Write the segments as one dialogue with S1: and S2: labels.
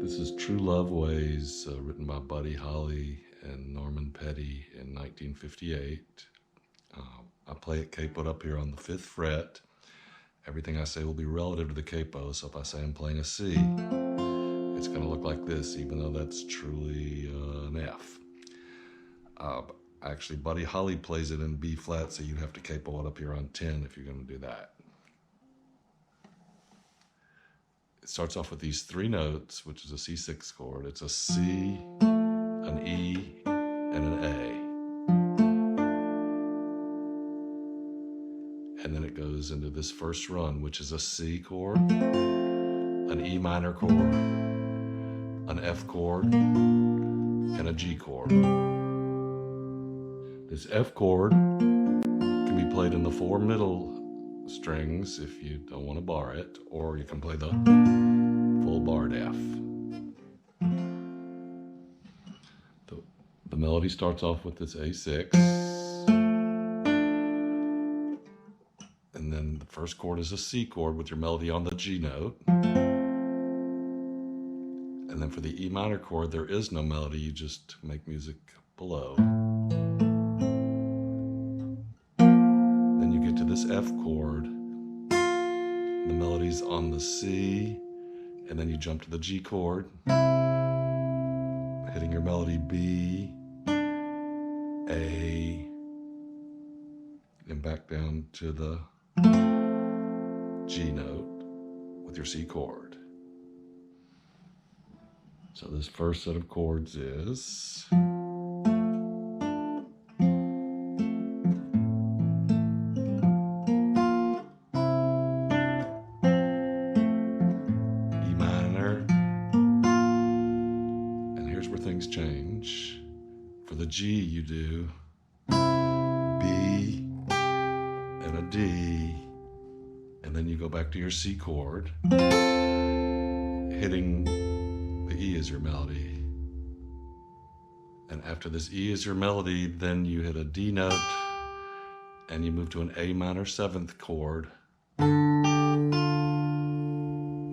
S1: This is True Love Ways, written by Buddy Holly and Norman Petty in 1958. I play it capoed up here on the 5th fret. Everything I say will be relative to the capo, so if I say I'm playing a C, it's going to look like this, even though that's truly an F. Actually, Buddy Holly plays it in B flat, so you have to capo it up here on 10 if you're going to do that. It starts off with these 3 notes, which is a C6 chord. It's a C, an E, and an A. And then it goes into this first run, which is a C chord, an E minor chord, an F chord, and a G chord. This F chord can be played in the 4 middle strings if you don't want to bar it, or you can play the full barred F. The melody starts off with this A6, and then the first chord is a C chord with your melody on the G note. And then for the E minor chord, there is no melody, you just make music below. Then you get to this F chord, the melody's on the C, and then you jump to the G chord, hitting your melody B, A, and back down to the G note with your C chord. So this first set of chords is things change. For the G, you do B and a D, and then you go back to your C chord, hitting the E as your melody. And after this E is your melody, then you hit a D note, and you move to an A minor 7th chord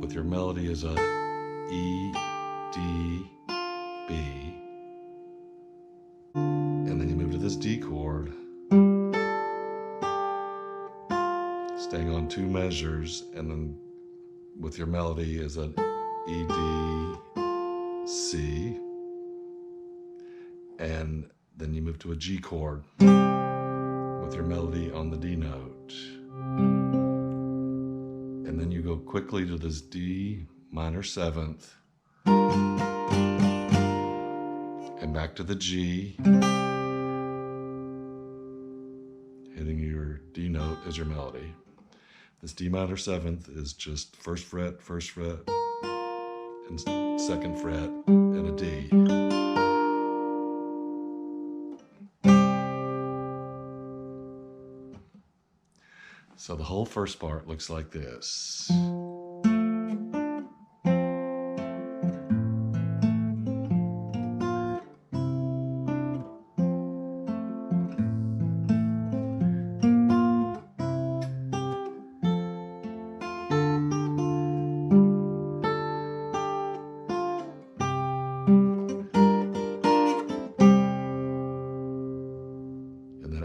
S1: with your melody as a E, D, B, and then you move to this D chord, staying on 2 measures, and then with your melody is an E, D, C, and then you move to a G chord with your melody on the D note, and then you go quickly to this D minor 7th, and back to the G, hitting your D note as your melody. This D minor 7th is just 1st fret, and 2nd fret, and a D. So the whole first part looks like this.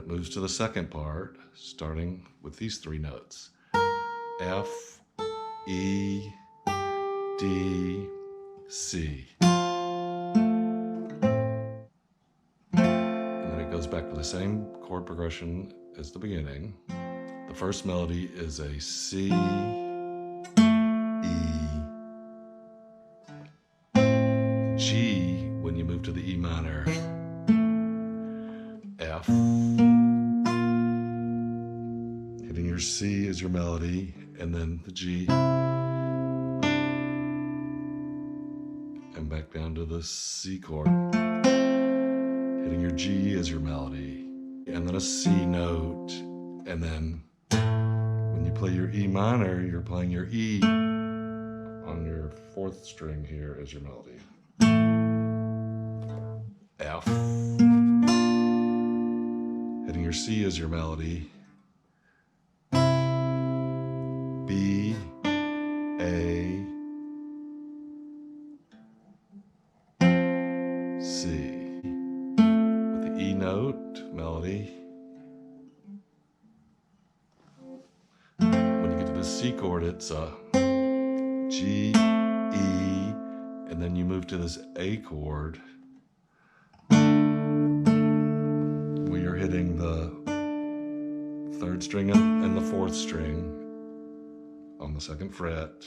S1: Moves to the second part, starting with these 3 notes. F, E, D, C. And then it goes back to the same chord progression as the beginning. The first melody is a C, E, G when you move to the E minor, F, hitting your C as your melody, and then the G, and back down to the C chord, hitting your G as your melody, and then a C note, and then when you play your E minor, you're playing your E on your 4th string here as your melody. F, hitting your C as your melody, B, A, C. With the E note melody. When you get to the C chord, it's a G, E, and then you move to this A chord where you're hitting the third string and the fourth string on the second fret,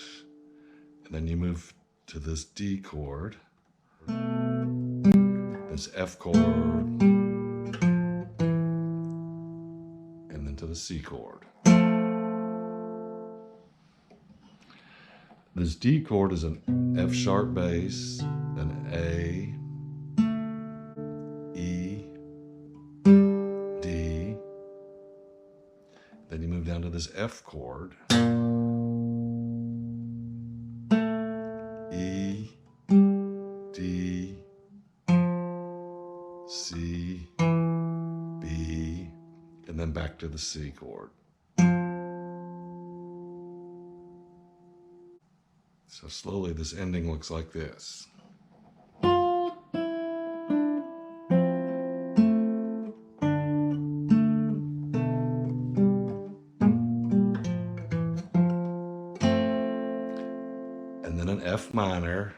S1: and then you move to this D chord, this F chord, and then to the C chord. This D chord is an F sharp bass, an A, E, D. Then you move down to this F chord, E, D, C, B, and then back to the C chord. So slowly this ending looks like this. And then an F minor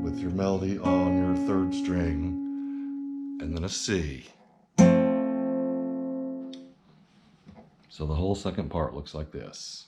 S1: with your melody on your third string, and then a C. So the whole second part looks like this.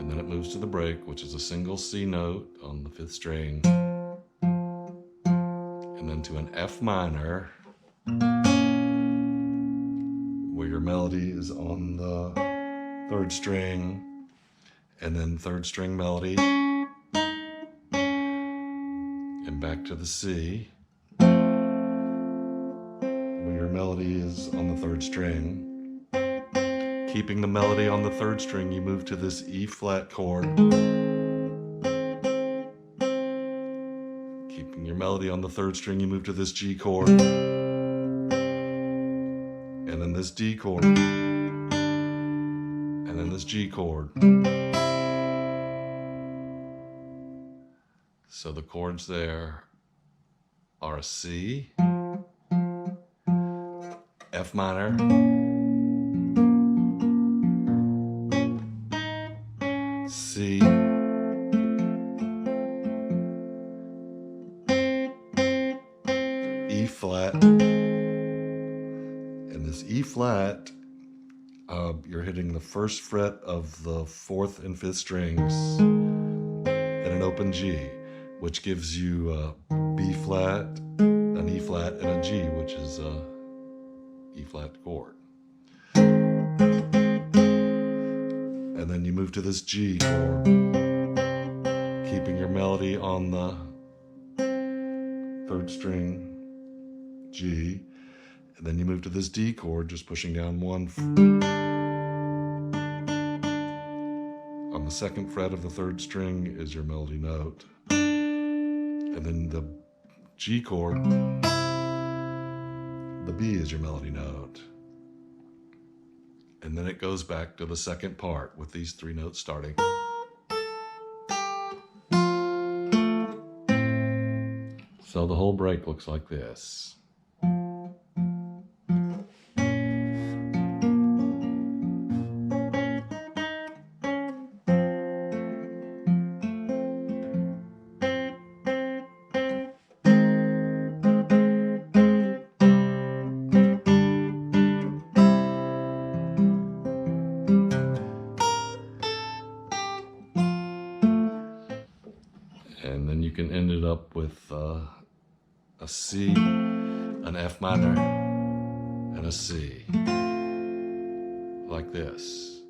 S1: And then it moves to the break, which is a single C note on the fifth string, and then to an F minor, where your melody is on the third string, and then third string melody, and back to the C, where your melody is on the third string. Keeping the melody on the third string, you move to this E flat chord. Keeping your melody on the third string, you move to this G chord. And then this D chord. And then this G chord. So the chords there are a C, F minor, C, E flat, and this E flat, you're hitting the first fret of the fourth and fifth strings and an open G, which gives you a B flat, an E flat, and a G, which is a E flat chord. And then you move to this G chord, keeping your melody on the third string, G, and then you move to this D chord, just pushing down one. On the second fret of the third string is your melody note. And then the G chord, the B is your melody note. And then it goes back to the second part with these three notes starting. So the whole break looks like this. And then you can end it up with a C, an F minor, and a C, like this.